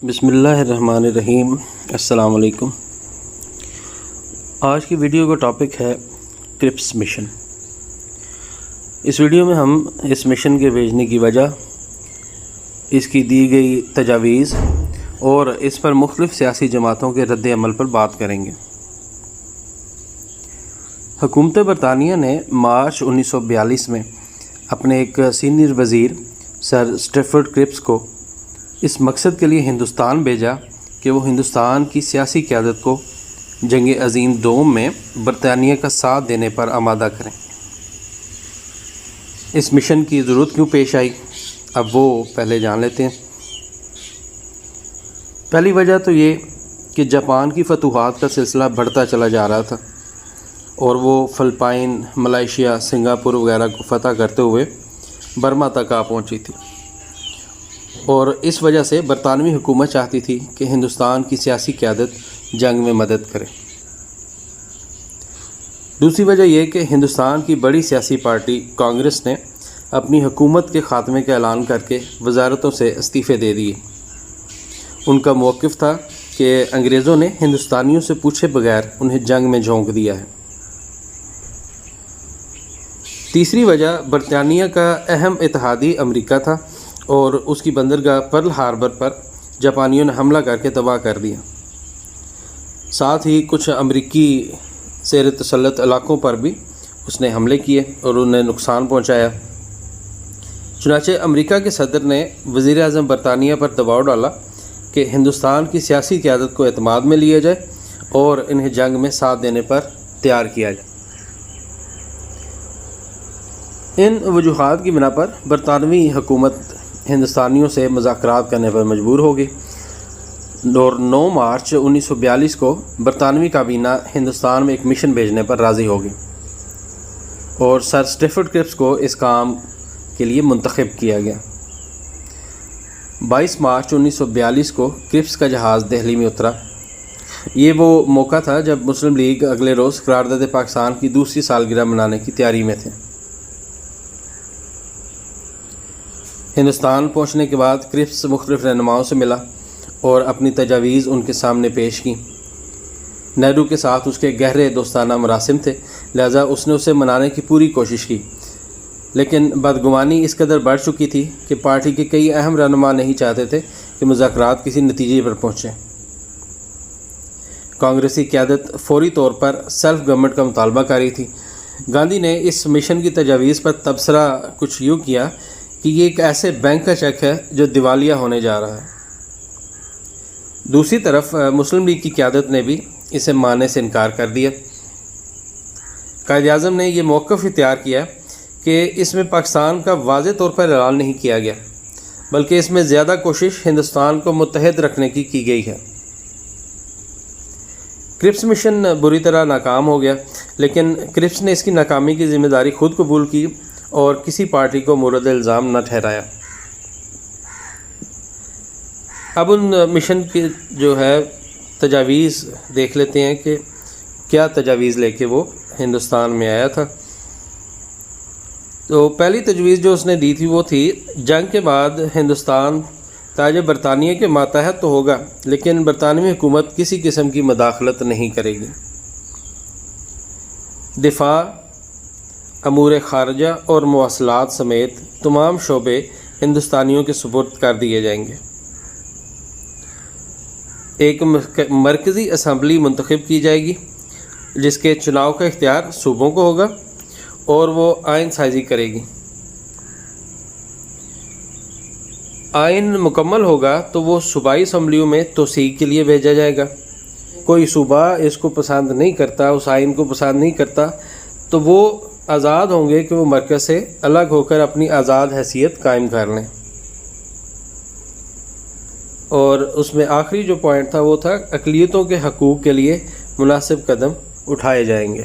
بسم اللہ الرحمن الرحیم۔ السلام علیکم۔ آج کی ویڈیو کا ٹاپک ہے کرپس مشن۔ اس ویڈیو میں ہم اس مشن کے بھیجنے کی وجہ، اس کی دی گئی تجاویز اور اس پر مختلف سیاسی جماعتوں کے رد عمل پر بات کریں گے۔ حکومت برطانیہ نے مارچ 1942 میں اپنے ایک سینئر وزیر سر اسٹیفرڈ کرپس کو اس مقصد کے لیے ہندوستان بھیجا کہ وہ ہندوستان کی سیاسی قیادت کو جنگ عظیم دوم میں برطانیہ کا ساتھ دینے پر آمادہ کریں۔ اس مشن کی ضرورت کیوں پیش آئی، اب وہ پہلے جان لیتے ہیں۔ پہلی وجہ تو یہ کہ جاپان کی فتوحات کا سلسلہ بڑھتا چلا جا رہا تھا اور وہ فلپائن، ملائیشیا، سنگاپور وغیرہ کو فتح کرتے ہوئے برما تک آ پہنچی تھی، اور اس وجہ سے برطانوی حکومت چاہتی تھی کہ ہندوستان کی سیاسی قیادت جنگ میں مدد کرے۔ دوسری وجہ یہ کہ ہندوستان کی بڑی سیاسی پارٹی کانگریس نے اپنی حکومت کے خاتمے کا اعلان کر کے وزارتوں سے استعفے دے دیے۔ ان کا موقف تھا کہ انگریزوں نے ہندوستانیوں سے پوچھے بغیر انہیں جنگ میں جھونک دیا ہے۔ تیسری وجہ برطانیہ کا اہم اتحادی امریکہ تھا اور اس کی بندرگاہ پرل ہاربر پر جاپانیوں نے حملہ کر کے تباہ کر دیا۔ ساتھ ہی کچھ امریکی زیر تسلط علاقوں پر بھی اس نے حملے کیے اور انہیں نقصان پہنچایا۔ چنانچہ امریکہ کے صدر نے وزیر اعظم برطانیہ پر دباؤ ڈالا کہ ہندوستان کی سیاسی قیادت کو اعتماد میں لیا جائے اور انہیں جنگ میں ساتھ دینے پر تیار کیا جائے۔ ان وجوہات کی بنا پر برطانوی حکومت ہندوستانیوں سے مذاکرات کرنے پر مجبور ہو گئی اور 9 مارچ 1942 کو برطانوی کابینہ ہندوستان میں ایک مشن بھیجنے پر راضی ہو گئی اور سر اسٹیفرڈ کرپس کو اس کام کے لیے منتخب کیا گیا۔ 22 مارچ 1942 کو کرپس کا جہاز دہلی میں اترا۔ یہ وہ موقع تھا جب مسلم لیگ اگلے روز قرارداد پاکستان کی دوسری سالگرہ منانے کی تیاری میں تھے۔ ہندوستان پہنچنے کے بعد کرپس مختلف رہنماؤں سے ملا اور اپنی تجاویز ان کے سامنے پیش کی۔ نہرو کے ساتھ اس کے گہرے دوستانہ مراسم تھے، لہذا اس نے اسے منانے کی پوری کوشش کی، لیکن بدگمانی اس قدر بڑھ چکی تھی کہ پارٹی کے کئی اہم رہنما نہیں چاہتے تھے کہ مذاکرات کسی نتیجے پر پہنچیں۔ کانگریسی قیادت فوری طور پر سیلف گورنمنٹ کا مطالبہ کر رہی تھی۔ گاندھی نے اس مشن کی تجاویز پر تبصرہ کچھ یوں کیا کہ یہ ایک ایسے بینک کا چیک ہے جو دیوالیہ ہونے جا رہا ہے۔ دوسری طرف مسلم لیگ کی قیادت نے بھی اسے ماننے سے انکار کر دیا۔ قائد اعظم نے یہ موقف اختیار کیا کہ اس میں پاکستان کا واضح طور پر اعلان نہیں کیا گیا، بلکہ اس میں زیادہ کوشش ہندوستان کو متحد رکھنے کی گئی ہے۔ کرپس مشن بری طرح ناکام ہو گیا، لیکن کرپس نے اس کی ناکامی کی ذمہ داری خود قبول کی اور کسی پارٹی کو مورد الزام نہ ٹھہرایا۔ اب ان مشن کی جو ہے تجاویز دیکھ لیتے ہیں کہ کیا تجاویز لے کے وہ ہندوستان میں آیا تھا۔ تو پہلی تجویز جو اس نے دی تھی وہ تھی، جنگ کے بعد ہندوستان تاج برطانیہ کے ماتحت تو ہوگا، لیکن برطانوی حکومت کسی قسم کی مداخلت نہیں کرے گی۔ دفاع، امور خارجہ اور مواصلات سمیت تمام شعبے ہندوستانیوں کے سپرد کر دیے جائیں گے۔ ایک مرکزی اسمبلی منتخب کی جائے گی جس کے چناؤ کا اختیار صوبوں کو ہوگا اور وہ آئین سازی کرے گی۔ آئین مکمل ہوگا تو وہ صوبائی اسمبلیوں میں توثیق کے لیے بھیجا جائے گا۔ کوئی صوبہ اس کو پسند نہیں کرتا، اس آئین کو پسند نہیں کرتا، تو وہ آزاد ہوں گے کہ وہ مرکز سے الگ ہو کر اپنی آزاد حیثیت قائم کر لیں۔ اور اس میں آخری جو پوائنٹ تھا وہ تھا، اقلیتوں کے حقوق کے لیے مناسب قدم اٹھائے جائیں گے۔